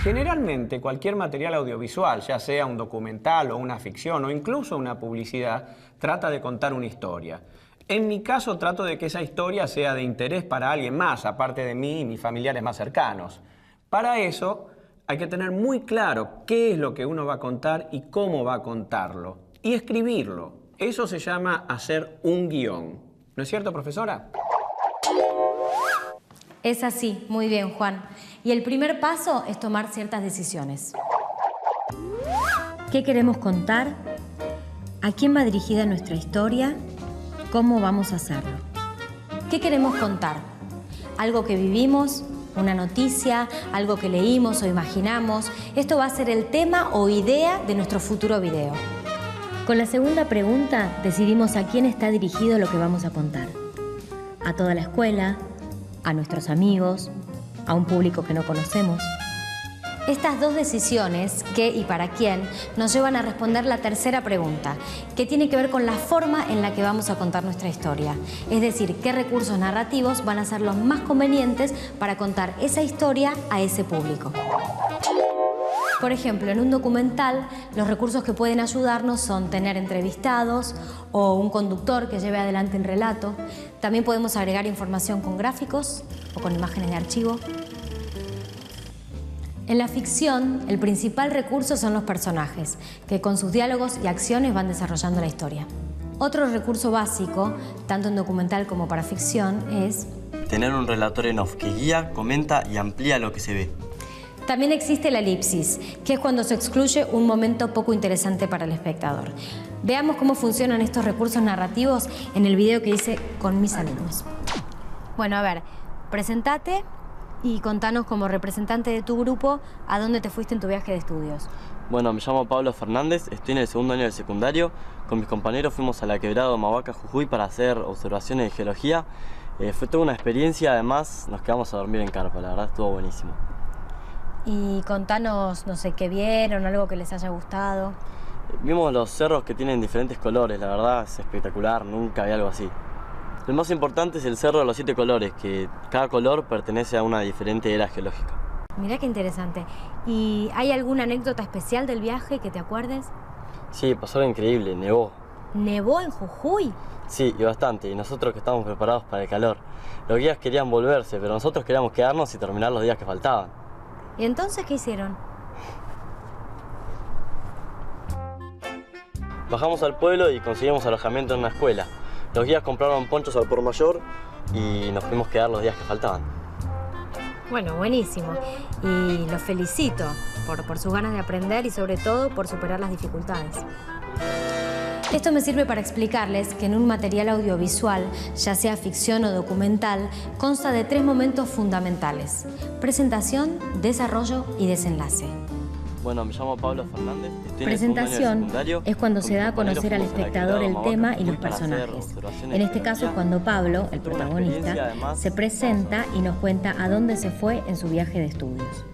Generalmente cualquier material audiovisual, ya sea un documental o una ficción o incluso una publicidad, trata de contar una historia. En mi caso trato de que esa historia sea de interés para alguien más, aparte de mí y mis familiares más cercanos. Para eso hay que tener muy claro qué es lo que uno va a contar y cómo va a contarlo. Y escribirlo. Eso se llama hacer un guión. ¿No es cierto, profesora? Es así, muy bien, Juan. Y el primer paso es tomar ciertas decisiones. ¿Qué queremos contar? ¿A quién va dirigida nuestra historia? ¿Cómo vamos a hacerlo? ¿Qué queremos contar? ¿Algo que vivimos? ¿Una noticia? ¿Algo que leímos o imaginamos? Esto va a ser el tema o idea de nuestro futuro video. Con la segunda pregunta decidimos a quién está dirigido lo que vamos a contar. ¿A toda la escuela? ¿A nuestros amigos? ¿A un público que no conocemos? Estas dos decisiones, qué y para quién, nos llevan a responder la tercera pregunta, que tiene que ver con la forma en la que vamos a contar nuestra historia. Es decir, qué recursos narrativos van a ser los más convenientes para contar esa historia a ese público. Por ejemplo, en un documental, los recursos que pueden ayudarnos son tener entrevistados o un conductor que lleve adelante el relato. También podemos agregar información con gráficos o con imágenes de archivo. En la ficción, el principal recurso son los personajes, que con sus diálogos y acciones van desarrollando la historia. Otro recurso básico, tanto en documental como para ficción, es tener un relator en off que guía, comenta y amplía lo que se ve. También existe la elipsis, que es cuando se excluye un momento poco interesante para el espectador. Veamos cómo funcionan estos recursos narrativos en el video que hice con mis alumnos. Bueno, a ver, presentate y contanos como representante de tu grupo a dónde te fuiste en tu viaje de estudios. Bueno, me llamo Pablo Fernández, estoy en el segundo año del secundario. Con mis compañeros fuimos a la quebrada de Humahuaca, Jujuy, para hacer observaciones de geología. Fue toda una experiencia, además nos quedamos a dormir en carpa, la verdad estuvo buenísimo. Y contanos, no sé, qué vieron, algo que les haya gustado. Vimos los cerros que tienen diferentes colores, la verdad es espectacular, nunca vi algo así. El más importante es el cerro de los 7 colores, que cada color pertenece a una diferente era geológica. Mirá qué interesante. ¿Y hay alguna anécdota especial del viaje que te acuerdes? Sí, pasó algo increíble, nevó. ¿Nevó en Jujuy? Sí, y bastante, y nosotros que estábamos preparados para el calor. Los guías querían volverse, pero nosotros queríamos quedarnos y terminar los días que faltaban. ¿Y entonces qué hicieron? Bajamos al pueblo y conseguimos alojamiento en una escuela. Los guías compraron ponchos al por mayor y nos pudimos quedar los días que faltaban. Bueno, buenísimo. Y los felicito por sus ganas de aprender y sobre todo por superar las dificultades. Esto me sirve para explicarles que en un material audiovisual, ya sea ficción o documental, consta de 3 momentos fundamentales: presentación, desarrollo y desenlace. Bueno, me llamo Pablo Fernández. Presentación es cuando se da a conocer al espectador el tema y los personajes. En este caso, cuando Pablo, el protagonista, se presenta y nos cuenta a dónde se fue en su viaje de estudios.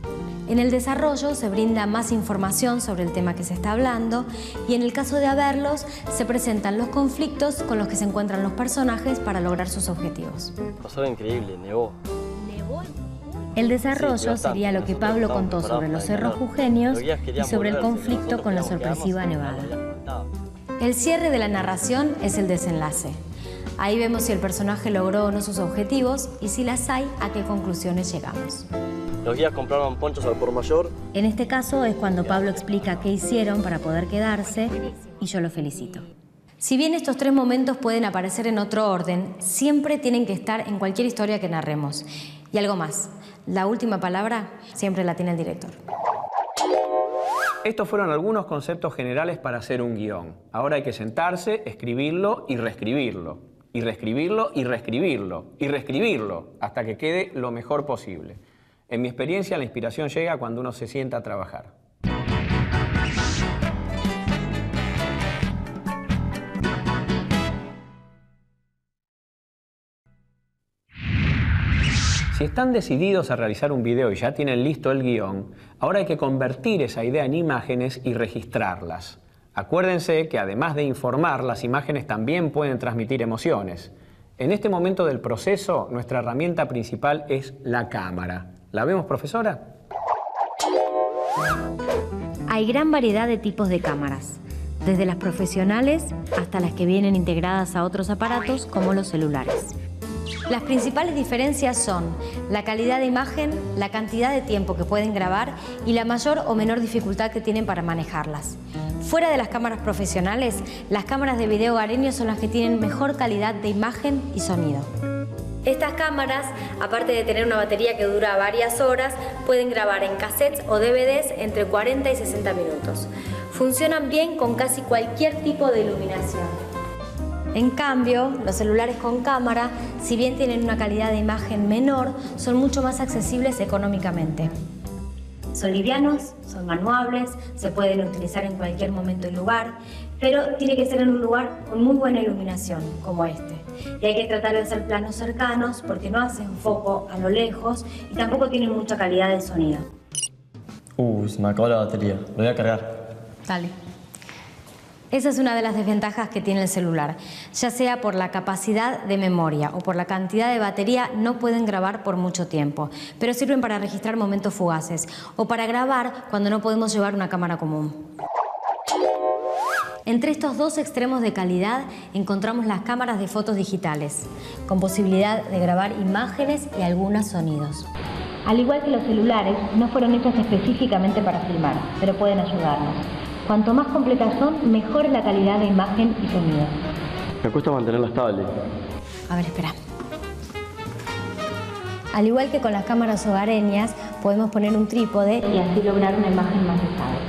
En el desarrollo se brinda más información sobre el tema que se está hablando y en el caso de haberlos, se presentan los conflictos con los que se encuentran los personajes para lograr sus objetivos. Pasó increíble, nevó. El desarrollo sería lo que Pablo contó sobre los cerros jujeños y sobre el conflicto con la sorpresiva nevada. El cierre de la narración es el desenlace. Ahí vemos si el personaje logró o no sus objetivos y si las hay, a qué conclusiones llegamos. Los guías compraron ponchos al por mayor. En este caso es cuando Pablo explica qué hicieron para poder quedarse y yo lo felicito. Si bien estos 3 momentos pueden aparecer en otro orden, siempre tienen que estar en cualquier historia que narremos. Y algo más, la última palabra siempre la tiene el director. Estos fueron algunos conceptos generales para hacer un guión. Ahora hay que sentarse, escribirlo y reescribirlo. Y reescribirlo y reescribirlo. Y reescribirlo hasta que quede lo mejor posible. En mi experiencia, la inspiración llega cuando uno se sienta a trabajar. Si están decididos a realizar un video y ya tienen listo el guión, ahora hay que convertir esa idea en imágenes y registrarlas. Acuérdense que además de informar, las imágenes también pueden transmitir emociones. En este momento del proceso, nuestra herramienta principal es la cámara. ¿La vemos, profesora? Hay gran variedad de tipos de cámaras, desde las profesionales hasta las que vienen integradas a otros aparatos como los celulares. Las principales diferencias son la calidad de imagen, la cantidad de tiempo que pueden grabar y la mayor o menor dificultad que tienen para manejarlas. Fuera de las cámaras profesionales, las cámaras de video hogareño son las que tienen mejor calidad de imagen y sonido. Estas cámaras, aparte de tener una batería que dura varias horas, pueden grabar en cassettes o DVDs entre 40 y 60 minutos. Funcionan bien con casi cualquier tipo de iluminación. En cambio, los celulares con cámara, si bien tienen una calidad de imagen menor, son mucho más accesibles económicamente. Son livianos, son manuables, se pueden utilizar en cualquier momento y lugar, pero tiene que ser en un lugar con muy buena iluminación, como este. Y hay que tratar de hacer planos cercanos porque no hacen foco a lo lejos y tampoco tienen mucha calidad de sonido. Se me acabó la batería. Lo voy a cargar. Dale. Esa es una de las desventajas que tiene el celular. Ya sea por la capacidad de memoria o por la cantidad de batería, no pueden grabar por mucho tiempo, pero sirven para registrar momentos fugaces o para grabar cuando no podemos llevar una cámara común. Entre estos dos extremos de calidad encontramos las cámaras de fotos digitales, con posibilidad de grabar imágenes y algunos sonidos. Al igual que los celulares, no fueron hechas específicamente para filmar, pero pueden ayudarnos. Cuanto más completas son, mejor es la calidad de imagen y sonido. Me cuesta mantenerla estable. A ver, espera. Al igual que con las cámaras hogareñas, podemos poner un trípode y así lograr una imagen más estable.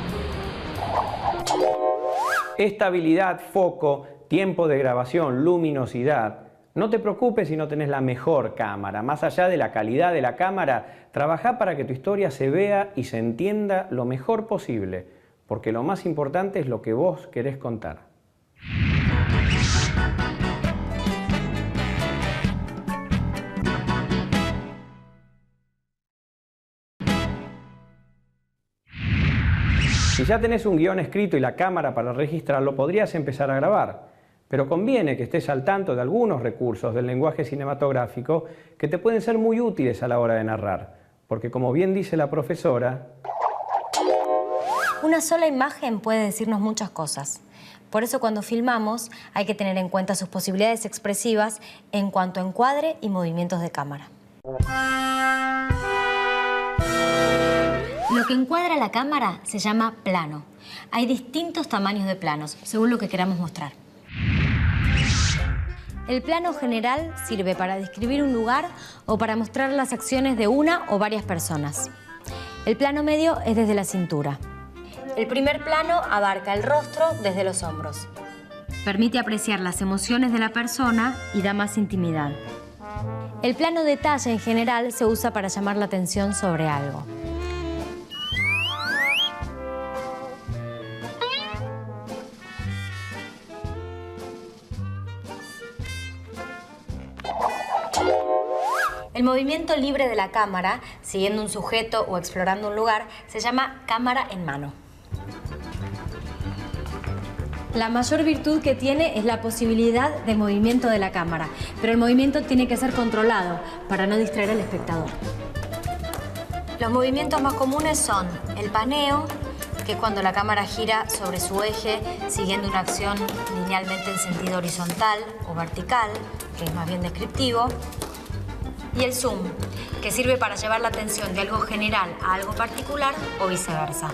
Estabilidad, foco, tiempo de grabación, luminosidad. No te preocupes si no tenés la mejor cámara. Más allá de la calidad de la cámara, trabajá para que tu historia se vea y se entienda lo mejor posible, porque lo más importante es lo que vos querés contar. Si ya tenés un guión escrito y la cámara para registrarlo, podrías empezar a grabar. Pero conviene que estés al tanto de algunos recursos del lenguaje cinematográfico que te pueden ser muy útiles a la hora de narrar. Porque como bien dice la profesora, una sola imagen puede decirnos muchas cosas. Por eso cuando filmamos hay que tener en cuenta sus posibilidades expresivas en cuanto a encuadre y movimientos de cámara. Lo que encuadra la cámara se llama plano. Hay distintos tamaños de planos, según lo que queramos mostrar. El plano general sirve para describir un lugar o para mostrar las acciones de una o varias personas. El plano medio es desde la cintura. El primer plano abarca el rostro desde los hombros. Permite apreciar las emociones de la persona y da más intimidad. El plano detalle en general se usa para llamar la atención sobre algo. El movimiento libre de la cámara, siguiendo un sujeto o explorando un lugar, se llama cámara en mano. La mayor virtud que tiene es la posibilidad de movimiento de la cámara, pero el movimiento tiene que ser controlado para no distraer al espectador. Los movimientos más comunes son el paneo, que es cuando la cámara gira sobre su eje siguiendo una acción linealmente en sentido horizontal o vertical, que es más bien descriptivo, y el zoom, que sirve para llevar la atención de algo general a algo particular o viceversa.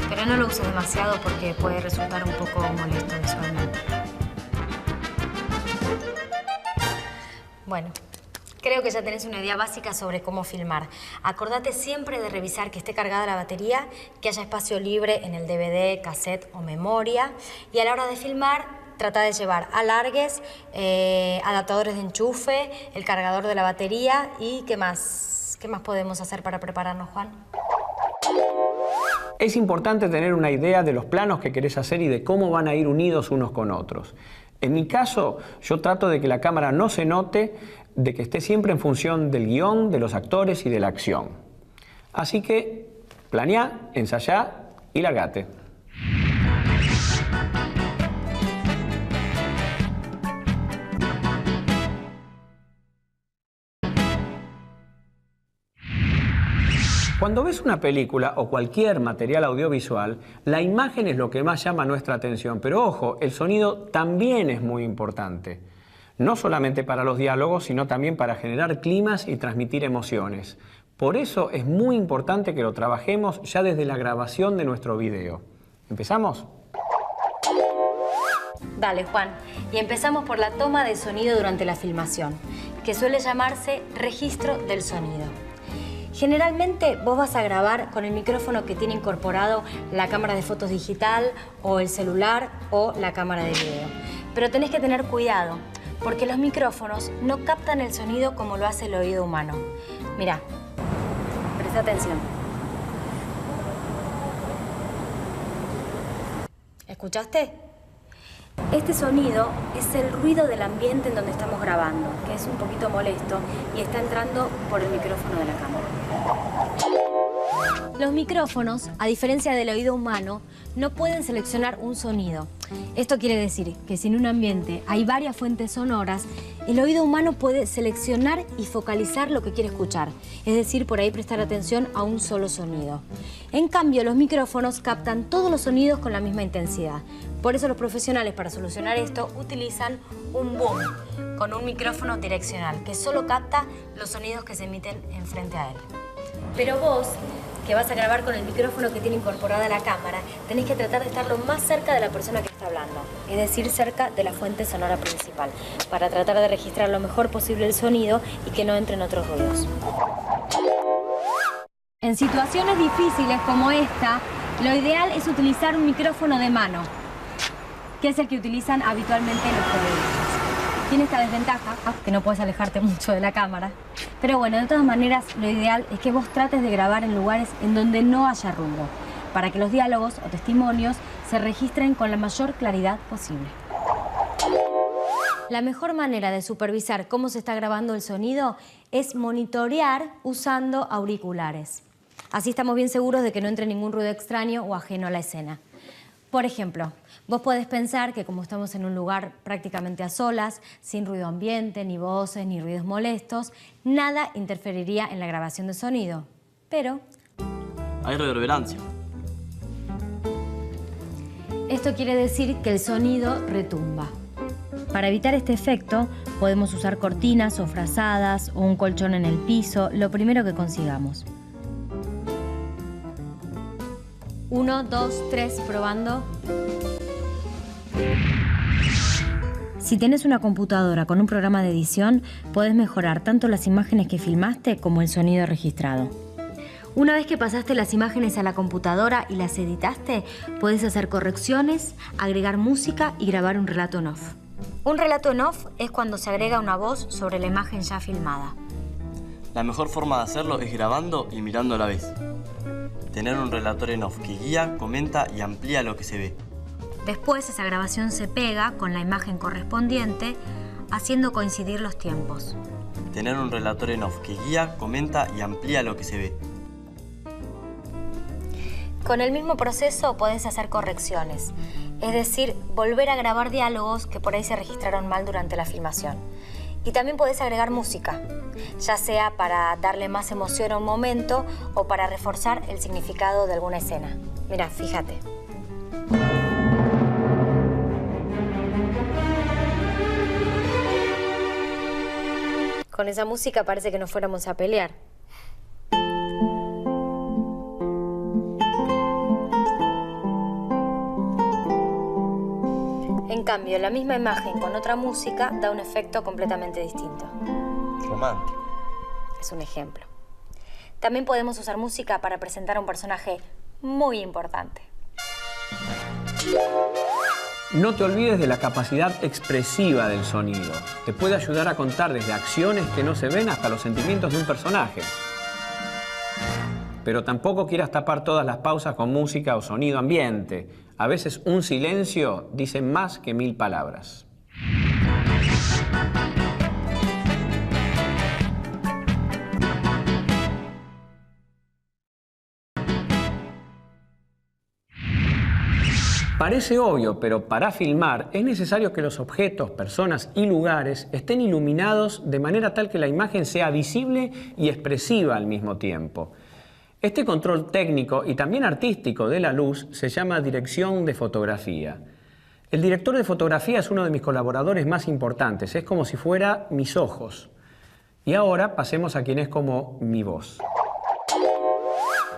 Pero no lo uses demasiado porque puede resultar un poco molesto visualmente. Bueno, creo que ya tenés una idea básica sobre cómo filmar. Acordate siempre de revisar que esté cargada la batería, que haya espacio libre en el DVD, cassette o memoria. Y a la hora de filmar, trata de llevar alargues, adaptadores de enchufe, el cargador de la batería y ¿qué más podemos hacer para prepararnos, Juan? Es importante tener una idea de los planos que querés hacer y de cómo van a ir unidos unos con otros. En mi caso, yo trato de que la cámara no se note, de que esté siempre en función del guión, de los actores y de la acción. Así que, planeá, ensayá y largate. Cuando ves una película o cualquier material audiovisual, la imagen es lo que más llama nuestra atención, pero ojo, el sonido también es muy importante. No solamente para los diálogos, sino también para generar climas y transmitir emociones. Por eso es muy importante que lo trabajemos ya desde la grabación de nuestro video. ¿Empezamos? Dale, Juan. Y empezamos por la toma de sonido durante la filmación, que suele llamarse registro del sonido. Generalmente vos vas a grabar con el micrófono que tiene incorporado la cámara de fotos digital o el celular o la cámara de video. Pero tenés que tener cuidado, porque los micrófonos no captan el sonido como lo hace el oído humano. Mirá, presta atención. ¿Escuchaste? Este sonido es el ruido del ambiente en donde estamos grabando, que es un poquito molesto y está entrando por el micrófono de la cámara. Los micrófonos, a diferencia del oído humano, no pueden seleccionar un sonido. Esto quiere decir que si en un ambiente hay varias fuentes sonoras, el oído humano puede seleccionar y focalizar lo que quiere escuchar. Es decir, por ahí prestar atención a un solo sonido. En cambio, los micrófonos captan todos los sonidos con la misma intensidad. Por eso los profesionales, para solucionar esto, utilizan un boom con un micrófono direccional que solo capta los sonidos que se emiten enfrente a él. Pero vos, que vas a grabar con el micrófono que tiene incorporada la cámara, tenés que tratar de estar lo más cerca de la persona que está hablando, es decir, cerca de la fuente sonora principal, para tratar de registrar lo mejor posible el sonido y que no entren otros ruidos. En situaciones difíciles como esta, lo ideal es utilizar un micrófono de mano, que es el que utilizan habitualmente los periodistas. Tiene esta desventaja, que no puedes alejarte mucho de la cámara. Pero bueno, de todas maneras, lo ideal es que vos trates de grabar en lugares en donde no haya ruido, para que los diálogos o testimonios se registren con la mayor claridad posible. La mejor manera de supervisar cómo se está grabando el sonido es monitorear usando auriculares. Así estamos bien seguros de que no entre ningún ruido extraño o ajeno a la escena. Por ejemplo, vos podés pensar que como estamos en un lugar prácticamente a solas, sin ruido ambiente, ni voces, ni ruidos molestos, nada interferiría en la grabación de sonido. Pero hay reverberancia. Esto quiere decir que el sonido retumba. Para evitar este efecto, podemos usar cortinas o frazadas o un colchón en el piso, lo primero que consigamos. 1, 2, 3, probando. Si tenés una computadora con un programa de edición, podés mejorar tanto las imágenes que filmaste como el sonido registrado. Una vez que pasaste las imágenes a la computadora y las editaste, podés hacer correcciones, agregar música y grabar un relato en off. Un relato en off es cuando se agrega una voz sobre la imagen ya filmada. La mejor forma de hacerlo es grabando y mirando a la vez. Tener un relator en off que guía, comenta y amplía lo que se ve. Después esa grabación se pega con la imagen correspondiente, haciendo coincidir los tiempos. Tener un relator en off que guía, comenta y amplía lo que se ve. Con el mismo proceso podés hacer correcciones, es decir, volver a grabar diálogos que por ahí se registraron mal durante la filmación. Y también podés agregar música, ya sea para darle más emoción a un momento o para reforzar el significado de alguna escena. Mira, fíjate. Con esa música parece que nos fuéramos a pelear. En cambio, la misma imagen con otra música da un efecto completamente distinto. Romántico. Es un ejemplo. También podemos usar música para presentar a un personaje muy importante. No te olvides de la capacidad expresiva del sonido. Te puede ayudar a contar desde acciones que no se ven hasta los sentimientos de un personaje. Pero tampoco quieras tapar todas las pausas con música o sonido ambiente. A veces un silencio dice más que 1000 palabras. Parece obvio, pero para filmar es necesario que los objetos, personas y lugares estén iluminados de manera tal que la imagen sea visible y expresiva al mismo tiempo. Este control técnico y también artístico de la luz se llama dirección de fotografía. El director de fotografía es uno de mis colaboradores más importantes, es como si fuera mis ojos. Y ahora pasemos a quien es como mi voz.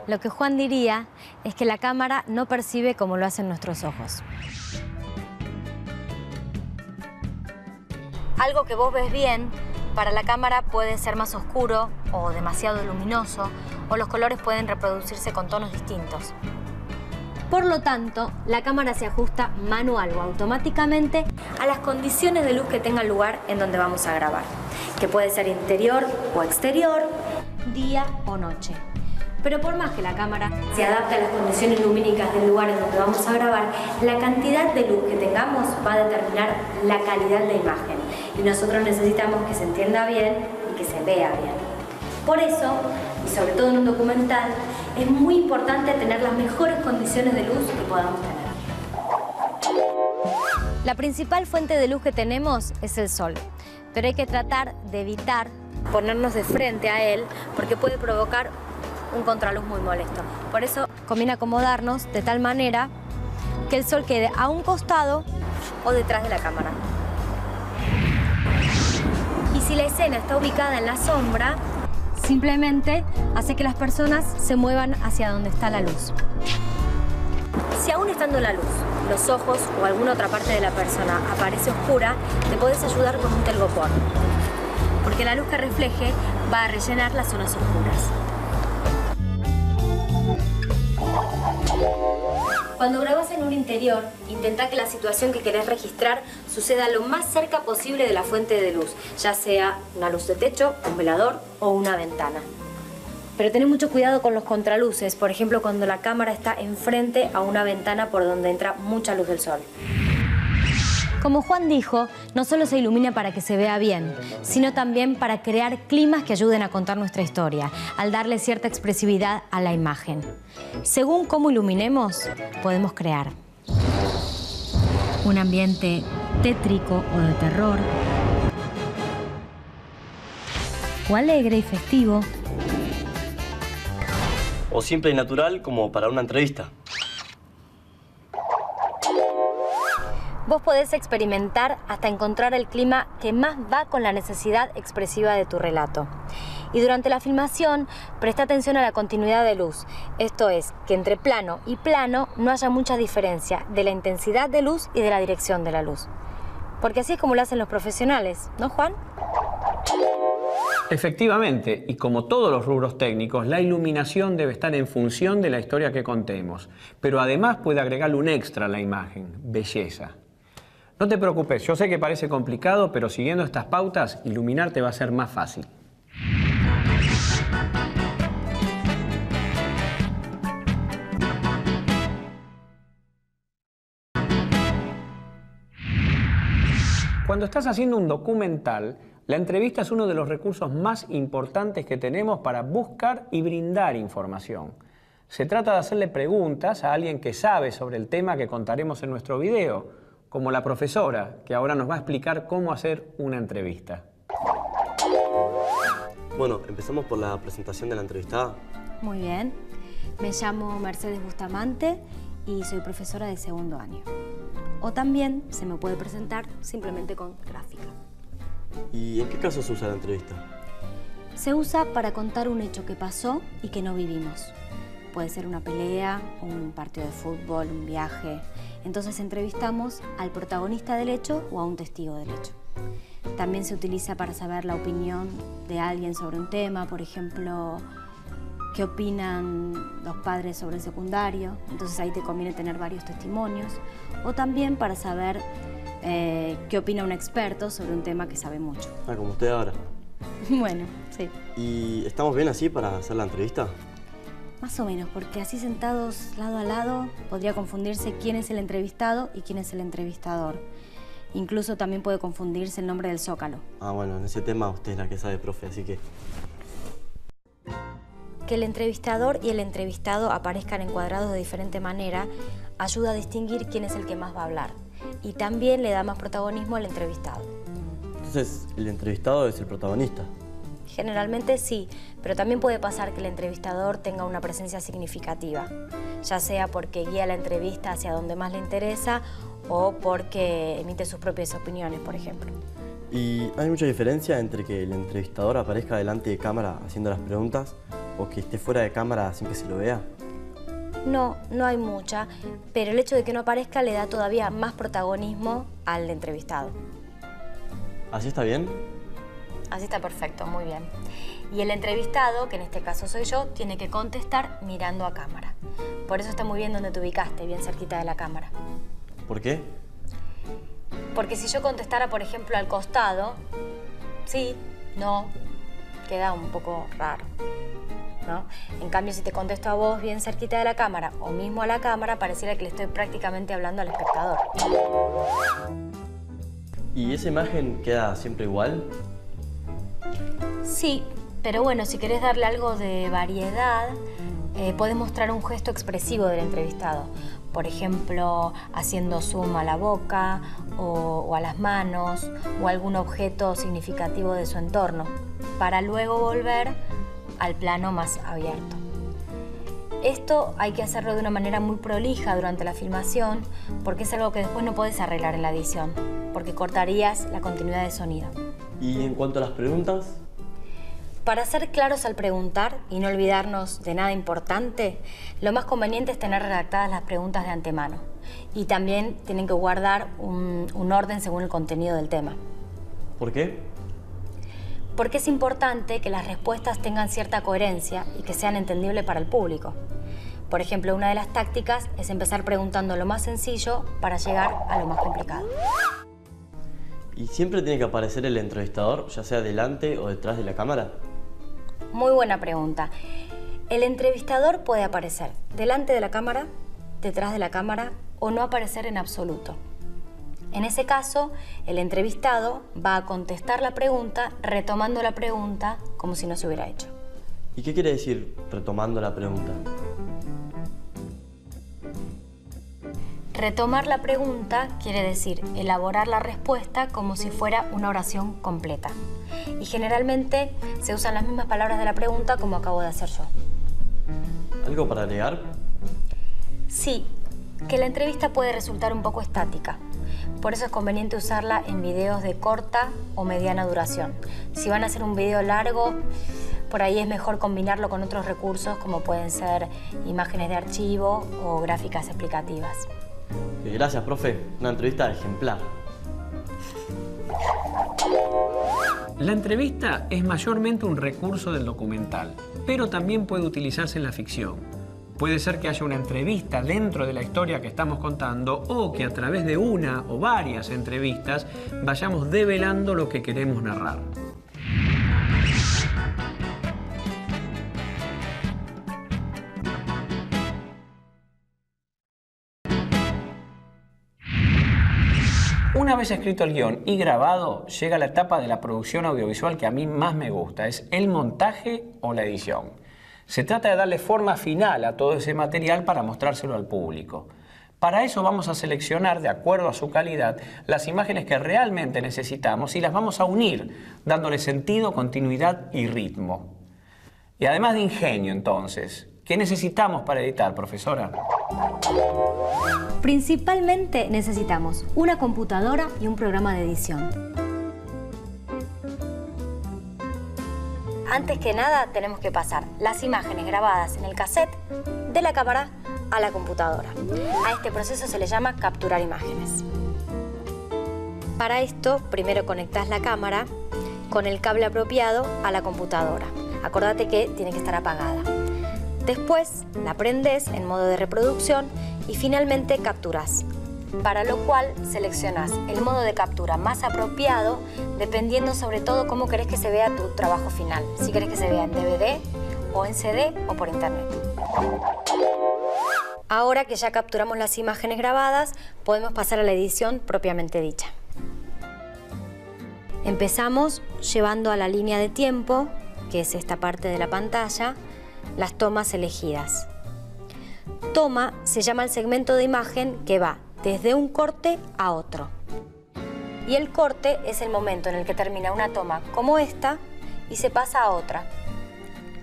Lo que Juan diría es que la cámara no percibe como lo hacen nuestros ojos. Algo que vos ves bien, para la cámara puede ser más oscuro o demasiado luminoso, o los colores pueden reproducirse con tonos distintos. Por lo tanto, la cámara se ajusta manual o automáticamente a las condiciones de luz que tengan lugar en donde vamos a grabar, que puede ser interior o exterior, día o noche. Pero por más que la cámara se adapte a las condiciones lumínicas del lugar en donde vamos a grabar, la cantidad de luz que tengamos va a determinar la calidad de la imagen. Y nosotros necesitamos que se entienda bien y que se vea bien. Por eso, y sobre todo en un documental, es muy importante tener las mejores condiciones de luz que podamos tener. La principal fuente de luz que tenemos es el sol, pero hay que tratar de evitar ponernos de frente a él porque puede provocar un contraluz muy molesto. Por eso conviene acomodarnos de tal manera que el sol quede a un costado o detrás de la cámara. Y si la escena está ubicada en la sombra, simplemente hace que las personas se muevan hacia donde está la luz. Si aún estando la luz, los ojos o alguna otra parte de la persona aparece oscura, te podés ayudar con un telgopor, porque la luz que refleje va a rellenar las zonas oscuras. Cuando grabas en un interior, intenta que la situación que querés registrar suceda lo más cerca posible de la fuente de luz, ya sea una luz de techo, un velador o una ventana. Pero ten mucho cuidado con los contraluces, por ejemplo cuando la cámara está enfrente a una ventana por donde entra mucha luz del sol. Como Juan dijo, no solo se ilumina para que se vea bien, sino también para crear climas que ayuden a contar nuestra historia, al darle cierta expresividad a la imagen. Según cómo iluminemos, podemos crear un ambiente tétrico o de terror, o alegre y festivo, O simple y natural como para una entrevista. Vos podés experimentar hasta encontrar el clima que más va con la necesidad expresiva de tu relato. Y durante la filmación, presta atención a la continuidad de luz. Esto es, que entre plano y plano no haya mucha diferencia de la intensidad de luz y de la dirección de la luz. Porque así es como lo hacen los profesionales, ¿no, Juan? Efectivamente, y como todos los rubros técnicos, la iluminación debe estar en función de la historia que contemos, pero además puede agregarle un extra a la imagen, belleza. No te preocupes, yo sé que parece complicado, pero siguiendo estas pautas, iluminarte va a ser más fácil. Cuando estás haciendo un documental, la entrevista es uno de los recursos más importantes que tenemos para buscar y brindar información. Se trata de hacerle preguntas a alguien que sabe sobre el tema que contaremos en nuestro video, como la profesora, que ahora nos va a explicar cómo hacer una entrevista. Bueno, empezamos por la presentación de la entrevistada. Muy bien. Me llamo Mercedes Bustamante y soy profesora de segundo año. O también se me puede presentar simplemente con gráfica. ¿Y en qué caso se usa la entrevista? Se usa para contar un hecho que pasó y que no vivimos. Puede ser una pelea, un partido de fútbol, un viaje. Entonces entrevistamos al protagonista del hecho o a un testigo del hecho. También se utiliza para saber la opinión de alguien sobre un tema, por ejemplo, qué opinan los padres sobre el secundario. Entonces ahí te conviene tener varios testimonios. O también para saber qué opina un experto sobre un tema que sabe mucho. Ah, como usted ahora. Bueno, sí. ¿Y estamos bien así para hacer la entrevista? Más o menos, porque así sentados lado a lado podría confundirse quién es el entrevistado y quién es el entrevistador. Incluso también puede confundirse el nombre del zócalo. Ah, bueno, en ese tema usted es la que sabe, profe, así que... Que el entrevistador y el entrevistado aparezcan encuadrados de diferente manera ayuda a distinguir quién es el que más va a hablar. Y también le da más protagonismo al entrevistado. Entonces, el entrevistado es el protagonista. Generalmente sí, pero también puede pasar que el entrevistador tenga una presencia significativa, ya sea porque guía la entrevista hacia donde más le interesa o porque emite sus propias opiniones, por ejemplo. ¿Y hay mucha diferencia entre que el entrevistador aparezca delante de cámara haciendo las preguntas o que esté fuera de cámara sin que se lo vea? No, no hay mucha, pero el hecho de que no aparezca le da todavía más protagonismo al entrevistado. ¿Así está bien? Así está perfecto, muy bien. Y el entrevistado, que en este caso soy yo, tiene que contestar mirando a cámara. Por eso está muy bien donde te ubicaste, bien cerquita de la cámara. ¿Por qué? Porque si yo contestara, por ejemplo, al costado, sí, no, queda un poco raro, ¿no? En cambio, si te contesto a vos bien cerquita de la cámara o mismo a la cámara, pareciera que le estoy prácticamente hablando al espectador. ¿Y esa imagen queda siempre igual? Sí, pero bueno, si querés darle algo de variedad, podés mostrar un gesto expresivo del entrevistado. Por ejemplo, haciendo zoom a la boca o a las manos o algún objeto significativo de su entorno, para luego volver al plano más abierto. Esto hay que hacerlo de una manera muy prolija durante la filmación porque es algo que después no podés arreglar en la edición, porque cortarías la continuidad de sonido. ¿Y en cuanto a las preguntas? Para ser claros al preguntar y no olvidarnos de nada importante, lo más conveniente es tener redactadas las preguntas de antemano. Y también tienen que guardar un orden según el contenido del tema. ¿Por qué? Porque es importante que las respuestas tengan cierta coherencia y que sean entendibles para el público. Por ejemplo, una de las tácticas es empezar preguntando lo más sencillo para llegar a lo más complicado. ¿Y siempre tiene que aparecer el entrevistador, ya sea delante o detrás de la cámara? Muy buena pregunta. El entrevistador puede aparecer delante de la cámara, detrás de la cámara o no aparecer en absoluto. En ese caso, el entrevistado va a contestar la pregunta retomando la pregunta como si no se hubiera hecho. ¿Y qué quiere decir retomando la pregunta? Retomar la pregunta quiere decir elaborar la respuesta como si fuera una oración completa. Y generalmente se usan las mismas palabras de la pregunta como acabo de hacer yo. ¿Algo para agregar? Sí, que la entrevista puede resultar un poco estática. Por eso es conveniente usarla en videos de corta o mediana duración. Si van a hacer un video largo, por ahí es mejor combinarlo con otros recursos como pueden ser imágenes de archivo o gráficas explicativas. Gracias, profe. Una entrevista ejemplar. La entrevista es mayormente un recurso del documental, pero también puede utilizarse en la ficción. Puede ser que haya una entrevista dentro de la historia que estamos contando o que a través de una o varias entrevistas vayamos develando lo que queremos narrar. Una vez escrito el guión y grabado, llega la etapa de la producción audiovisual que a mí más me gusta, es el montaje o la edición. Se trata de darle forma final a todo ese material para mostrárselo al público. Para eso vamos a seleccionar, de acuerdo a su calidad, las imágenes que realmente necesitamos y las vamos a unir, dándole sentido, continuidad y ritmo. Y además de ingenio, entonces, ¿qué necesitamos para editar, profesora? Principalmente necesitamos una computadora y un programa de edición. Antes que nada tenemos que pasar las imágenes grabadas en el cassette de la cámara a la computadora. A este proceso se le llama capturar imágenes. Para esto, primero conectás la cámara con el cable apropiado a la computadora. Acordate que tiene que estar apagada. Después la prendés en modo de reproducción y finalmente capturás, para lo cual seleccionás el modo de captura más apropiado dependiendo sobre todo cómo querés que se vea tu trabajo final. Si querés que se vea en DVD o en CD o por internet. Ahora que ya capturamos las imágenes grabadas, podemos pasar a la edición propiamente dicha. Empezamos llevando a la línea de tiempo, que es esta parte de la pantalla, las tomas elegidas. Toma se llama el segmento de imagen que va desde un corte a otro. Y el corte es el momento en el que termina una toma como esta y se pasa a otra,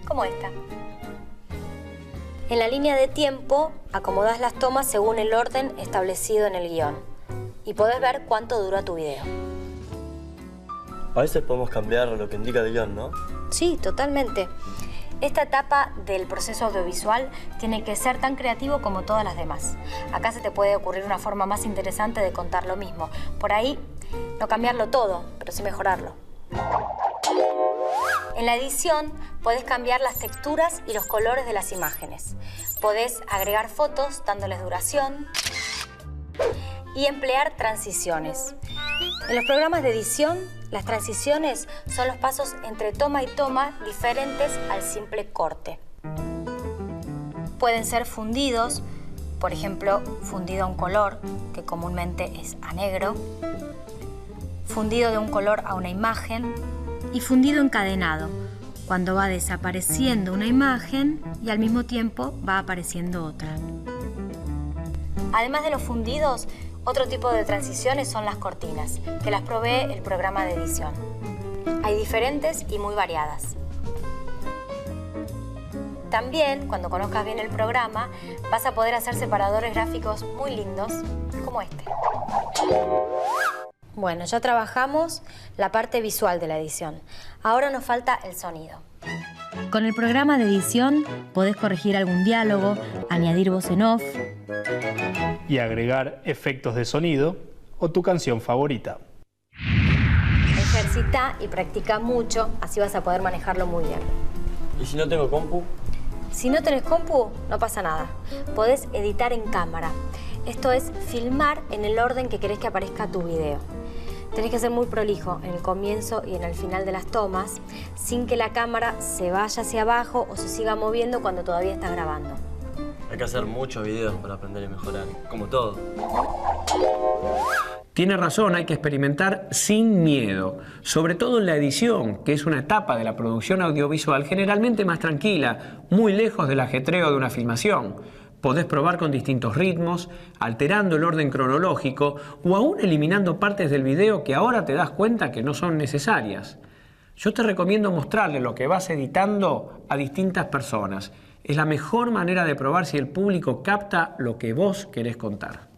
como esta. En la línea de tiempo acomodás las tomas según el orden establecido en el guión y podés ver cuánto dura tu video. A veces podemos cambiar lo que indica el guión, ¿no? Sí, totalmente. Esta etapa del proceso audiovisual tiene que ser tan creativo como todas las demás. Acá se te puede ocurrir una forma más interesante de contar lo mismo. Por ahí, no cambiarlo todo, pero sí mejorarlo. En la edición podés cambiar las texturas y los colores de las imágenes. Podés agregar fotos dándoles duración y emplear transiciones. En los programas de edición, las transiciones son los pasos entre toma y toma diferentes al simple corte. Pueden ser fundidos, por ejemplo, fundido a un color, que comúnmente es a negro, fundido de un color a una imagen, y fundido encadenado, cuando va desapareciendo una imagen y al mismo tiempo va apareciendo otra. Además de los fundidos, otro tipo de transiciones son las cortinas, que las provee el programa de edición. Hay diferentes y muy variadas. También, cuando conozcas bien el programa, vas a poder hacer separadores gráficos muy lindos, como este. Bueno, ya trabajamos la parte visual de la edición. Ahora nos falta el sonido. Con el programa de edición podés corregir algún diálogo, añadir voz en off y agregar efectos de sonido o tu canción favorita. Ejercita y practica mucho, así vas a poder manejarlo muy bien. ¿Y si no tengo compu? Si no tenés compu, no pasa nada. Podés editar en cámara. Esto es filmar en el orden que querés que aparezca tu video. Tenés que ser muy prolijo en el comienzo y en el final de las tomas, sin que la cámara se vaya hacia abajo o se siga moviendo cuando todavía estás grabando. Hay que hacer muchos videos para aprender y mejorar, como todo. Tiene razón, hay que experimentar sin miedo, sobre todo en la edición, que es una etapa de la producción audiovisual generalmente más tranquila, muy lejos del ajetreo de una filmación. Podés probar con distintos ritmos, alterando el orden cronológico o aún eliminando partes del video que ahora te das cuenta que no son necesarias. Yo te recomiendo mostrarle lo que vas editando a distintas personas. Es la mejor manera de probar si el público capta lo que vos querés contar.